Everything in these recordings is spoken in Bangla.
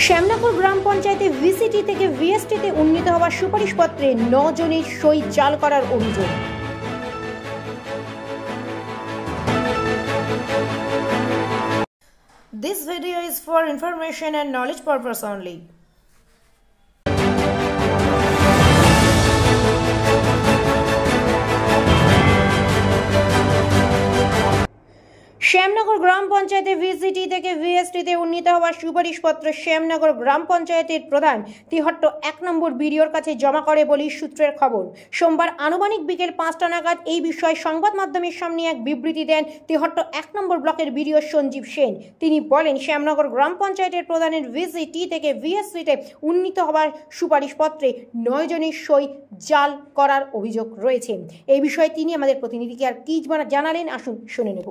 শ্যামনগর গ্রাম পঞ্চায়েতে ভিসিটি থেকে ভিএসটিতে উন্নীত হওয়ার সুপারিশপত্রে 9 জনের সই জাল করার অভিযোগ। This video is for information and knowledge purpose only. Shyamnagar গ্রাম পঞ্চায়েতে ভিসিটি থেকে ভিএসটিতে উন্নীত হওয়ার সুপারিশপত্র শ্যামনগর গ্রাম পঞ্চায়েতের প্রধান তিহট্ট 1 নম্বর বিডিওর কাছে জমা করে বলে সূত্রের খবর। সোমবার আনুমানিক বিকেল 5টা নাগাদ এই বিষয়ে সংবাদ মাধ্যমের সামনে এক বিবৃতি দেন তিহট্ট 1 নম্বর ব্লকের বিডিও সঞ্জীব সেন। তিনি বলেন, শ্যামনগর গ্রাম পঞ্চায়েতের প্রধানের ভিসিটি থেকে ভিএসটিতে উন্নীত হওয়ার সুপারিশপত্রে 9 জনের সই জাল করার অভিযোগ রয়েছে। এই বিষয়ে তিনি আমাদের প্রতিনিধিকে আর কি জানালেন, আসুন শুনে নেব।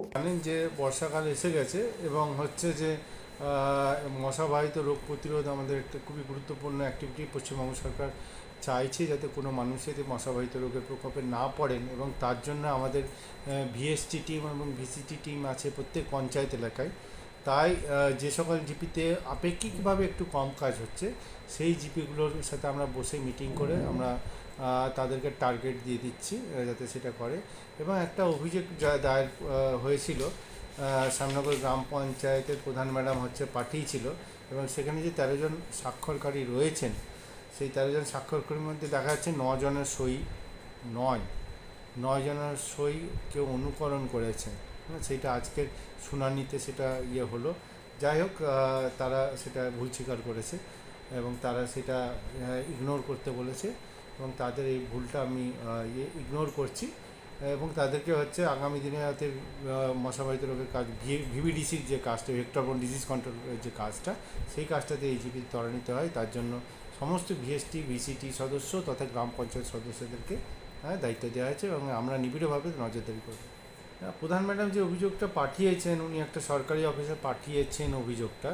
বর্ষাকাল এসে গেছে এবং হচ্ছে যে মশাবাহিত রোগ প্রতিরোধ আমাদের একটা খুবই গুরুত্বপূর্ণ অ্যাক্টিভিটি। পশ্চিমবঙ্গ সরকার চাইছে যাতে কোনো মানুষের মশাবাহিত রোগের প্রকোপে না পড়েন, এবং তার জন্য আমাদের ভিএসটি টিম এবং ভিসিটি টিম আছে প্রত্যেক পঞ্চায়েত এলাকায়। তাই যে সকল জিপিতে আপেক্ষিকভাবে একটু কম কাজ হচ্ছে, সেই জিপিগুলোর সাথে আমরা বসে মিটিং করে আমরা তাদেরকে টার্গেট দিয়ে দিচ্ছি যাতে সেটা করে। এবং একটা অভিযোগ যা দায়ের হয়েছিল, শ্যামনগর গ্রাম পঞ্চায়েতের প্রধান ম্যাডাম পাঠিয়েছিল, এবং সেখানে যে 13 জন স্বাক্ষরকারী রয়েছেন, সেই 13 জন স্বাক্ষরকারীর মধ্যে দেখা যাচ্ছে 9 জনের সই 9 জনের সই কেউ অনুকরণ করেছেন। সেইটা আজকের শুনানিতে সেটা হলো। যাই হোক, তারা সেটা ভুল স্বীকার করেছে এবং তারা সেটা ইগনোর করতে বলেছে, এবং তাদের এই ভুলটা আমি ইগনোর করছি, এবং তাদেরকে আগামী দিনে যাতে মশাবাহিত রোগের কাজ ভিভিডিসির যে কাজটা, ভেক্টরবোর্ন ডিজিজ কন্ট্রোল যে কাজটা, সেই কাজটাতে এইচজিপি ত্বরান্বিত হয়। তার জন্য সমস্ত ভিএসটি ভিসিটি সদস্য তথা গ্রাম পঞ্চায়েত সদস্যদেরকে দায়িত্ব দেওয়া হয়েছে, এবং আমরা নিবিড়ভাবে নজরদারি করব। প্রধান ম্যাডাম যে অভিযোগটা পাঠিয়েছেন, উনি একটা সরকারি অফিসে পাঠিয়েছেন অভিযোগটা।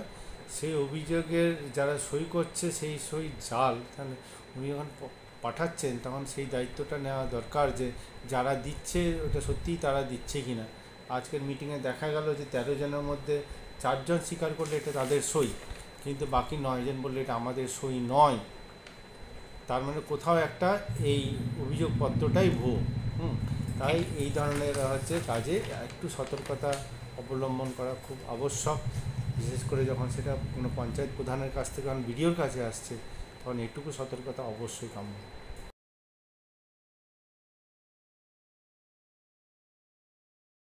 সেই অভিযোগের যারা সই করছে সেই সই জাল, তাহলে উনি যখন পাঠাচ্ছেন তখন সেই দায়িত্বটা নেওয়া দরকার যে যারা দিচ্ছে ওটা সত্যিই তারা দিচ্ছে কি না। আজকের মিটিংয়ে দেখা গেল যে 13 জনের মধ্যে 4 জন স্বীকার করলে এটা তাদের সই, কিন্তু বাকি 9 জন বললে এটা আমাদের সই নয়। তার মানে কোথাও একটা এই অভিযোগপত্রটাই ভুয়ো। তাই এই ধরনের কাজে একটু সতর্কতা অবলম্বন করা খুব আবশ্যক, বিশেষ করে যখন সেটা কোনো পঞ্চায়েত প্রধানের কাছ থেকে বিডিওর কাছে আসছে, তখন এটুকু সতর্কতা অবশ্যই কাম্য।